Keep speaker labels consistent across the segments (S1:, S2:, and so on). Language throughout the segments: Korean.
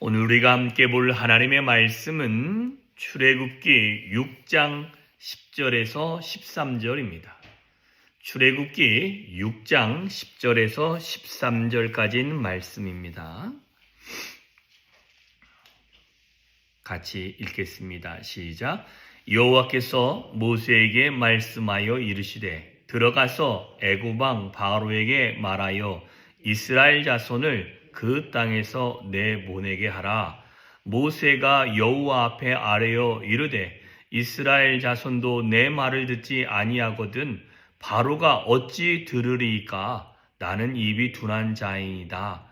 S1: 오늘 우리가 함께 볼 하나님의 말씀은 출애굽기 6장 10절에서 13절입니다. 출애굽기 6장 10절에서 13절까지인 말씀입니다. 같이 읽겠습니다. 시작. 여호와께서 모세에게 말씀하여 이르시되 들어가서 애굽 왕 바로에게 말하여 이스라엘 자손을 그 땅에서 내보내게 하라. 모세가 여호와 앞에 아뢰어 이르되 이스라엘 자손도 내 말을 듣지 아니하거든 바로가 어찌 들으리이까? 나는 입이 둔한 자이니이다.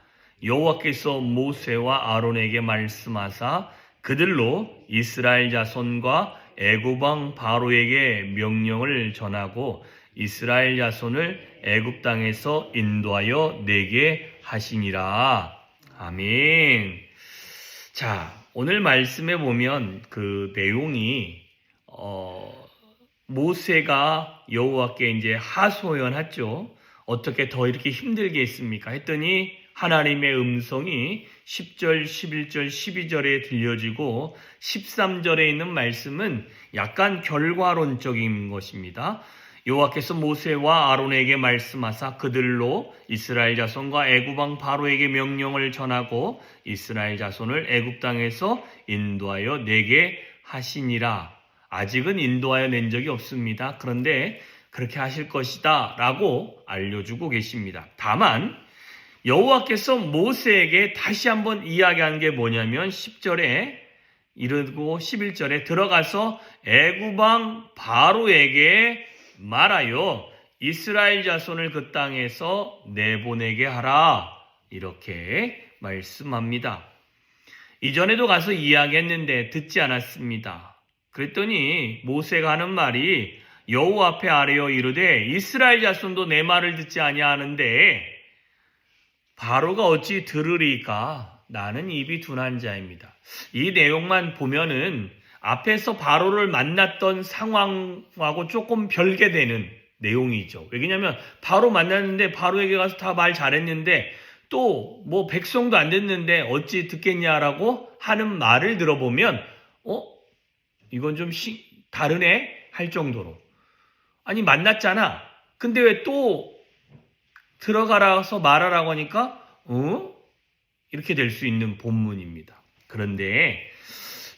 S1: 여호와께서 모세와 아론에게 말씀하사 그들로 이스라엘 자손과 애굽 왕 바로에게 명령을 전하고 이스라엘 자손을 애굽 땅에서 인도하여 내게 하시니라. 아멘. 자, 오늘 말씀에 보면 그 내용이 모세가 여호와께 이제 하소연했죠. 어떻게 더 이렇게 힘들게 했습니까? 했더니 하나님의 음성이 10절, 11절, 12절에 들려지고 13절에 있는 말씀은 약간 결과론적인 것입니다. 여호와께서 모세와 아론에게 말씀하사 그들로 이스라엘 자손과 애굽 왕 바로에게 명령을 전하고 이스라엘 자손을 애굽 땅에서 인도하여 내게 하시니라. 아직은 인도하여 낸 적이 없습니다. 그런데 그렇게 하실 것이다 라고 알려주고 계십니다. 다만 여호와께서 모세에게 다시 한번 이야기한 게 뭐냐면 10절에 이르고 11절에 들어가서 애굽 왕 바로에게 말하여 이스라엘 자손을 그 땅에서 내보내게 하라. 이렇게 말씀합니다. 이전에도 가서 이야기했는데 듣지 않았습니다. 그랬더니 모세가 하는 말이 여호와 앞에 아뢰어 이르되 이스라엘 자손도 내 말을 듣지 아니하는데 바로가 어찌 들으리까? 나는 입이 둔한 자입니다. 이 내용만 보면은 앞에서 바로를 만났던 상황하고 조금 별개되는 내용이죠. 왜냐하면 바로 만났는데 바로에게 가서 다 말 잘했는데 또 뭐 백성도 안 됐는데 어찌 듣겠냐라고 하는 말을 들어보면 이건 좀 다르네 할 정도로. 아니 만났잖아. 근데 왜 또 들어가라서 말하라고 하니까 이렇게 될 수 있는 본문입니다. 그런데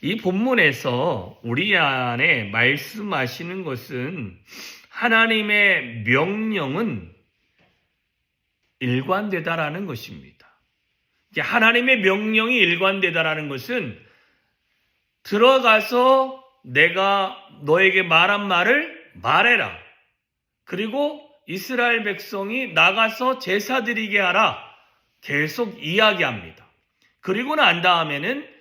S1: 이 본문에서 우리 안에 말씀하시는 것은 하나님의 명령은 일관되다라는 것입니다. 하나님의 명령이 일관되다라는 것은 들어가서 내가 너에게 말한 말을 말해라. 그리고 이스라엘 백성이 나가서 제사 드리게 하라. 계속 이야기합니다. 그리고 난 다음에는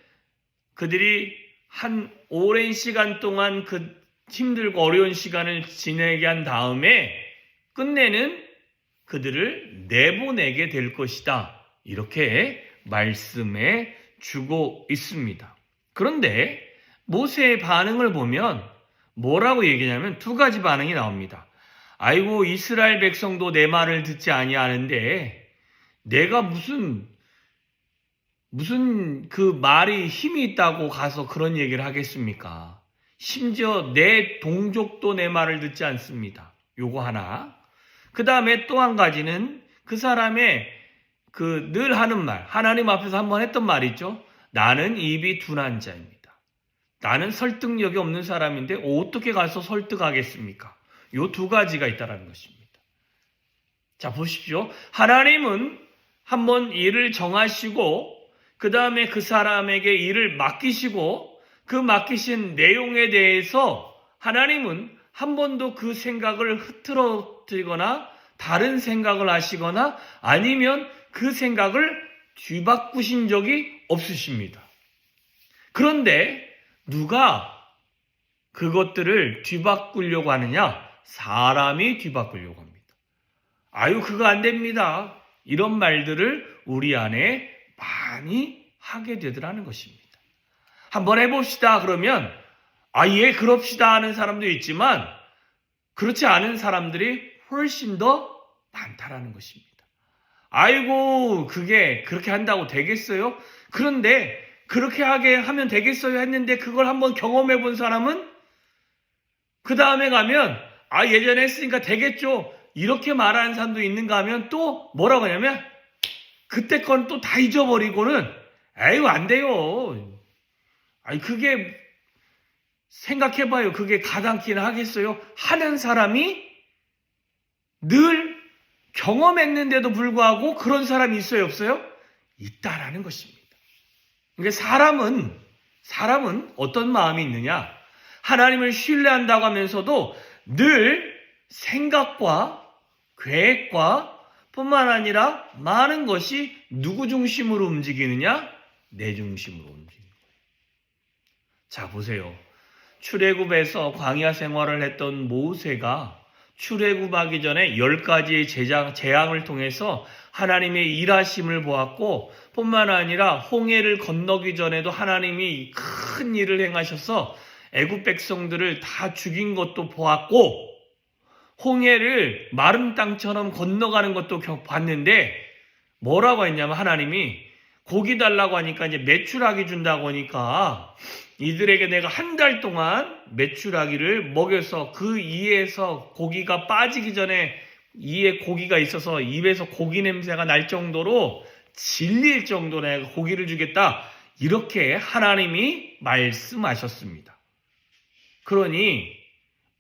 S1: 그들이 한 오랜 시간 동안 그 힘들고 어려운 시간을 지내게 한 다음에 끝내는 그들을 내보내게 될 것이다. 이렇게 말씀해 주고 있습니다. 그런데 모세의 반응을 보면 뭐라고 얘기하냐면 두 가지 반응이 나옵니다. 아이고 이스라엘 백성도 내 말을 듣지 아니하는데 내가 무슨 그 말이 힘이 있다고 가서 그런 얘기를 하겠습니까? 심지어 내 동족도 내 말을 듣지 않습니다. 요거 하나. 그 다음에 또 한 가지는 그 사람의 그 늘 하는 말, 하나님 앞에서 한번 했던 말 있죠? 나는 입이 둔한 자입니다. 나는 설득력이 없는 사람인데 어떻게 가서 설득하겠습니까? 요 두 가지가 있다는 것입니다. 자, 보십시오. 하나님은 한번 일을 정하시고 그 다음에 그 사람에게 일을 맡기시고 그 맡기신 내용에 대해서 하나님은 한 번도 그 생각을 흐트러뜨리거나 다른 생각을 하시거나 아니면 그 생각을 뒤바꾸신 적이 없으십니다. 그런데 누가 그것들을 뒤바꾸려고 하느냐? 사람이 뒤바꾸려고 합니다. 아유, 그거 안 됩니다. 이런 말들을 우리 안에 많이 하게 되더라는 것입니다. 한번 해봅시다 그러면 예 그럽시다 하는 사람도 있지만 그렇지 않은 사람들이 훨씬 더 많다라는 것입니다. 아이고, 그게 그렇게 한다고 되겠어요? 그런데 그렇게 하게 하면 되겠어요 했는데 그걸 한번 경험해 본 사람은 그 다음에 가면 예전에 했으니까 되겠죠. 이렇게 말하는 사람도 있는가 하면 또 뭐라고 하냐면 그때 건 또 다 잊어버리고는 에휴 안 돼요. 그게 생각해봐요. 그게 가당키는 하겠어요? 하는 사람이 늘 경험했는데도 불구하고 그런 사람이 있어요? 없어요? 있다라는 것입니다. 그러니까 사람은 어떤 마음이 있느냐? 하나님을 신뢰한다고 하면서도 늘 생각과 계획과 뿐만 아니라 많은 것이 누구 중심으로 움직이느냐? 내 중심으로 움직입니다. 자, 보세요. 출애굽에서 광야 생활을 했던 모세가 출애굽하기 전에 10가지의 재앙을 통해서 하나님의 일하심을 보았고 뿐만 아니라 홍해를 건너기 전에도 하나님이 큰 일을 행하셔서 애굽 백성들을 다 죽인 것도 보았고 홍해를 마른 땅처럼 건너가는 것도 봤는데 뭐라고 했냐면 하나님이 고기 달라고 하니까 이제 메추라기 준다고 하니까 이들에게 내가 한 달 동안 메추라기를 먹여서 그 이에서 고기가 빠지기 전에 이에 고기가 있어서 입에서 고기 냄새가 날 정도로 질릴 정도로 내가 고기를 주겠다. 이렇게 하나님이 말씀하셨습니다. 그러니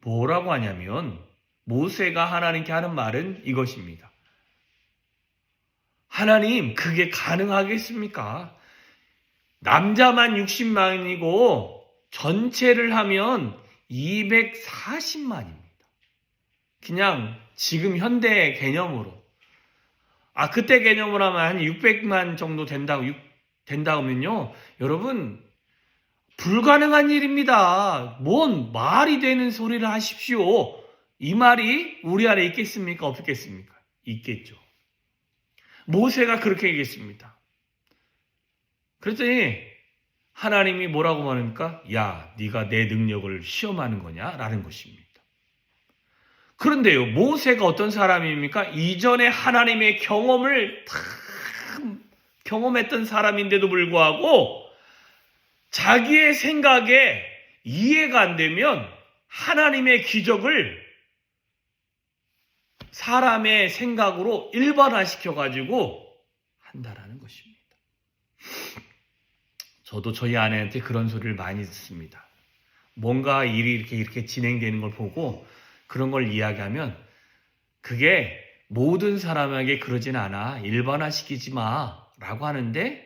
S1: 뭐라고 하냐면 모세가 하나님께 하는 말은 이것입니다. 하나님, 그게 가능하겠습니까? 남자만 60만이고 전체를 하면 240만입니다. 그냥 지금 현대 개념으로. 그때 개념으로 하면 한 600만 정도 된다면요. 여러분, 불가능한 일입니다. 뭔 말이 되는 소리를 하십시오. 이 말이 우리 안에 있겠습니까? 없겠습니까? 있겠죠. 모세가 그렇게 얘기했습니다. 그랬더니 하나님이 뭐라고 말합니까? 야, 네가 내 능력을 시험하는 거냐? 라는 것입니다. 그런데요, 모세가 어떤 사람입니까? 이전에 하나님의 경험을 다 경험했던 사람인데도 불구하고 자기의 생각에 이해가 안 되면 하나님의 기적을 사람의 생각으로 일반화시켜가지고 한다라는 것입니다. 저도 저희 아내한테 그런 소리를 많이 듣습니다. 뭔가 일이 이렇게 진행되는 걸 보고 그런 걸 이야기하면 그게 모든 사람에게 그러진 않아. 일반화시키지 마. 라고 하는데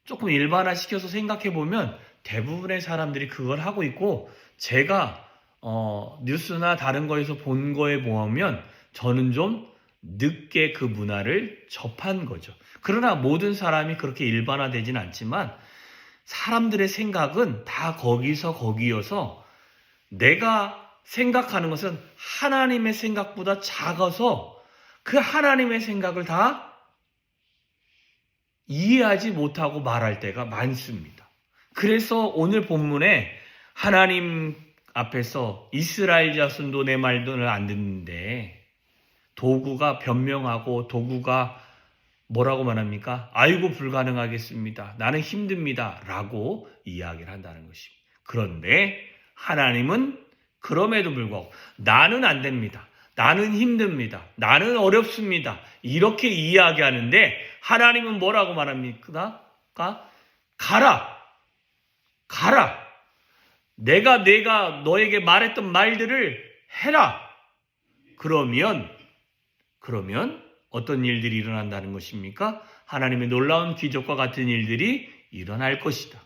S1: 조금 일반화시켜서 생각해보면 대부분의 사람들이 그걸 하고 있고 제가 뉴스나 다른 거에서 본 거에 보면 저는 좀 늦게 그 문화를 접한 거죠. 그러나 모든 사람이 그렇게 일반화되진 않지만 사람들의 생각은 다 거기여서 내가 생각하는 것은 하나님의 생각보다 작아서 그 하나님의 생각을 다 이해하지 못하고 말할 때가 많습니다. 그래서 오늘 본문에 하나님 앞에서 이스라엘 자손도 내 말을 안 듣는데 도구가 변명하고 도구가 뭐라고 말합니까? 아이고 불가능하겠습니다. 나는 힘듭니다. 라고 이야기를 한다는 것입니다. 그런데 하나님은 그럼에도 불구하고 나는 안 됩니다. 나는 힘듭니다. 나는 어렵습니다. 이렇게 이야기하는데 하나님은 뭐라고 말합니까? 가라. 내가 너에게 말했던 말들을 해라. 그러면 어떤 일들이 일어난다는 것입니까? 하나님의 놀라운 기적과 같은 일들이 일어날 것이다.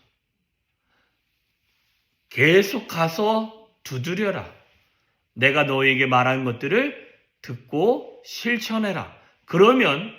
S1: 계속 가서 두드려라. 내가 너에게 말한 것들을 듣고 실천해라. 그러면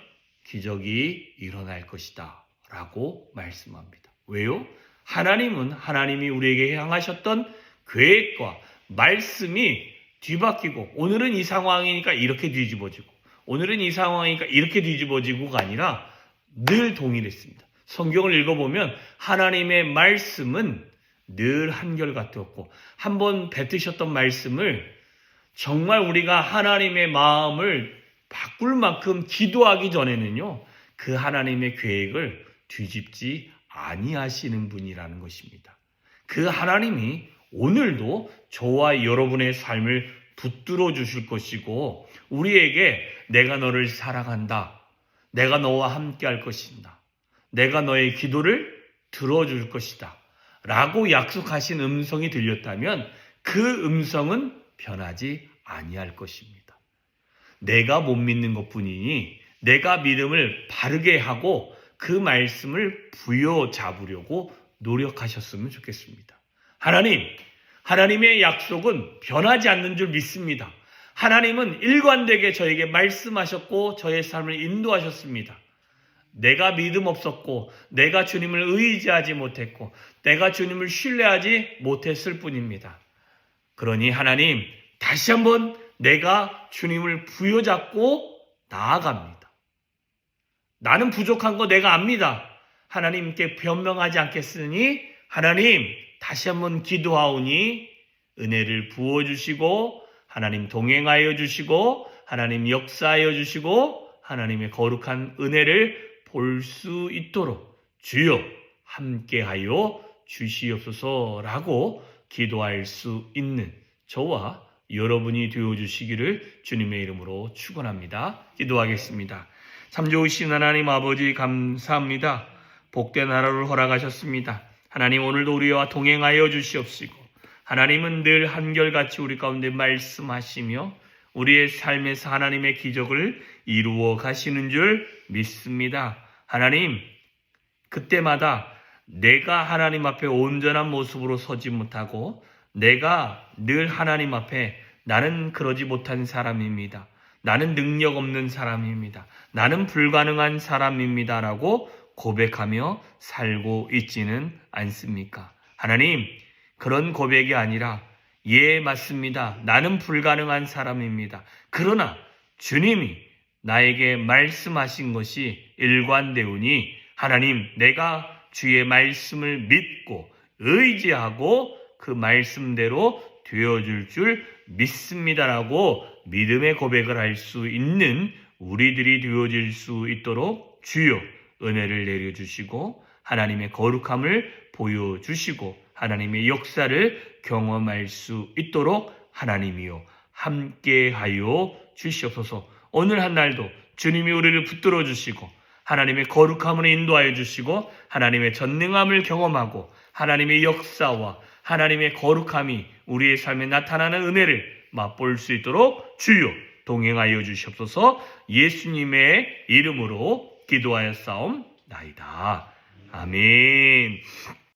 S1: 기적이 일어날 것이다. 라고 말씀합니다. 왜요? 하나님이 우리에게 향하셨던 계획과 말씀이 뒤바뀌고 오늘은 이 상황이니까 이렇게 뒤집어지고 오늘은 이 상황이니까 이렇게 뒤집어지고가 아니라 늘 동일했습니다. 성경을 읽어보면 하나님의 말씀은 늘 한결같았고 한번 뱉으셨던 말씀을 정말 우리가 하나님의 마음을 바꿀 만큼 기도하기 전에는요. 그 하나님의 계획을 뒤집지 아니하시는 분이라는 것입니다. 그 하나님이 오늘도 저와 여러분의 삶을 붙들어 주실 것이고 우리에게 내가 너를 사랑한다. 내가 너와 함께 할 것이다. 내가 너의 기도를 들어줄 것이다. 라고 약속하신 음성이 들렸다면 그 음성은 변하지 아니할 것입니다. 내가 못 믿는 것뿐이니 내가 믿음을 바르게 하고 그 말씀을 부여잡으려고 노력하셨으면 좋겠습니다. 하나님의 약속은 변하지 않는 줄 믿습니다. 하나님은 일관되게 저에게 말씀하셨고 저의 삶을 인도하셨습니다. 내가 믿음 없었고 내가 주님을 의지하지 못했고 내가 주님을 신뢰하지 못했을 뿐입니다. 그러니 하나님 다시 한번 내가 주님을 부여잡고 나아갑니다. 나는 부족한 거 내가 압니다. 하나님께 변명하지 않겠으니 하나님 다시 한번 기도하오니 은혜를 부어주시고 하나님 동행하여 주시고 하나님 역사하여 주시고 하나님의 거룩한 은혜를 볼 수 있도록 주여 함께하여 주시옵소서라고 기도할 수 있는 저와 여러분이 되어주시기를 주님의 이름으로 축원합니다. 기도하겠습니다. 참 좋으신 하나님 아버지 감사합니다. 복된 하루를 허락하셨습니다. 하나님 오늘도 우리와 동행하여 주시옵시고 하나님은 늘 한결같이 우리 가운데 말씀하시며 우리의 삶에서 하나님의 기적을 이루어 가시는 줄 믿습니다. 하나님 그때마다 내가 하나님 앞에 온전한 모습으로 서지 못하고 내가 늘 하나님 앞에 나는 그러지 못한 사람입니다. 나는 능력 없는 사람입니다. 나는 불가능한 사람입니다. 라고 고백하며 살고 있지는 않습니까? 하나님, 그런 고백이 아니라 예, 맞습니다. 나는 불가능한 사람입니다. 그러나 주님이 나에게 말씀하신 것이 일관되오니 하나님, 내가 주의 말씀을 믿고 의지하고 그 말씀대로 되어줄 줄 믿습니다라고 믿음의 고백을 할 수 있는 우리들이 되어질 수 있도록 주여 은혜를 내려주시고 하나님의 거룩함을 보여주시고 하나님의 역사를 경험할 수 있도록 하나님이요 함께하여 주시옵소서. 오늘 한 날도 주님이 우리를 붙들어 주시고 하나님의 거룩함을 인도하여 주시고 하나님의 전능함을 경험하고 하나님의 역사와 하나님의 거룩함이 우리의 삶에 나타나는 은혜를 맛볼 수 있도록 주여 동행하여 주시옵소서. 예수님의 이름으로 기도하였사옵나이다. 아멘.